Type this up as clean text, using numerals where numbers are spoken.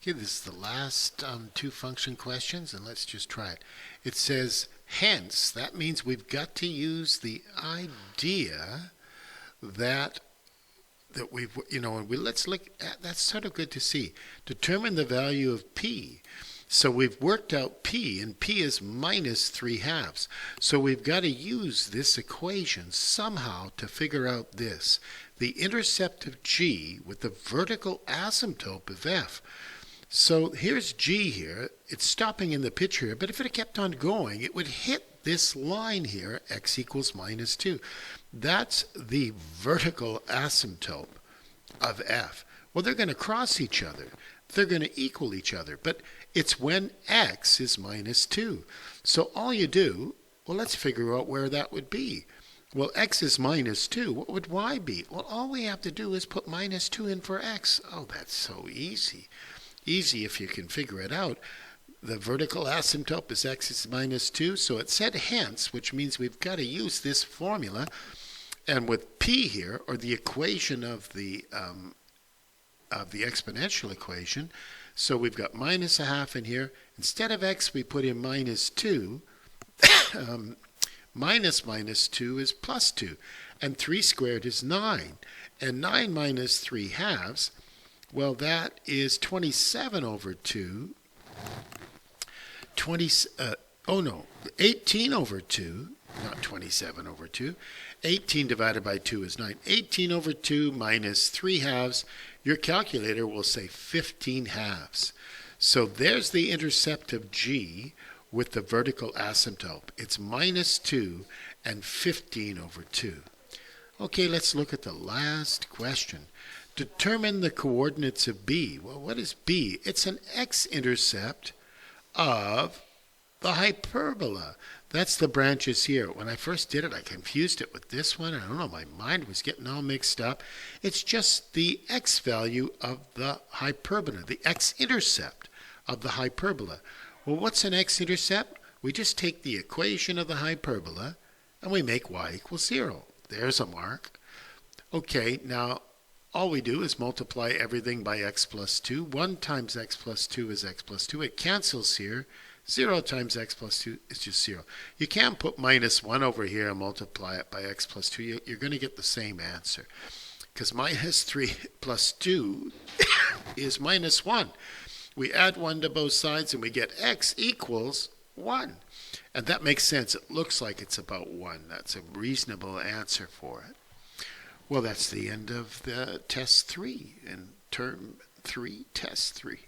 Okay, this is the last two function questions, and let's just try it. It says, hence, that means we've got to use the idea that we've, and let's look at, that's sort of good to see. Determine the value of p. So we've worked out p, and p is minus 3/2. So we've got to use this equation somehow to figure out this. The intercept of g with the vertical asymptote of f. So here's g here. It's stopping in the picture here, but if it kept on going, it would hit this line here, x equals minus 2. That's the vertical asymptote of f. Well, they're going to cross each other. They're going to equal each other, but it's when x is minus 2. So all you do, well, let's figure out where that would be. Well, x is minus 2. What would y be? Well, all we have to do is put minus 2 in for x. Oh, that's so easy. Easy if you can figure it out. The vertical asymptote is x is minus 2, so it said hence, which means we've got to use this formula. And with p here, or the equation of the exponential equation, so we've got minus 1/2 in here. Instead of x, we put in minus 2. Minus 2 is plus 2. And 3 squared is 9. And 9 minus 3/2, well, that is 27 over 2. 18 over 2, not 27 over 2. 18 divided by 2 is 9. 18 over 2 minus 3/2. Your calculator will say 15/2. So there's the intercept of g with the vertical asymptote. It's minus 2 and 15 over 2. Okay, let's look at the last question. Determine the coordinates of b. Well, what is b? It's an x-intercept of the hyperbola. That's the branches here. When I first did it, I confused it with this one. I don't know, my mind was getting all mixed up. It's just the x value of the hyperbola, the x-intercept of the hyperbola. Well, what's an x-intercept? We just take the equation of the hyperbola and we make y equals 0. There's a mark. Okay, now all we do is multiply everything by x plus 2. 1 times x plus 2 is x plus 2. It cancels here. 0 times x plus 2 is just 0. You can't put minus 1 over here and multiply it by x plus 2. You're going to get the same answer. Because minus 3 plus 2 is minus 1. We add 1 to both sides and we get x equals 1. And that makes sense. It looks like it's about 1. That's a reasonable answer for it. Well, that's the end of the test 3 in term 3, test 3.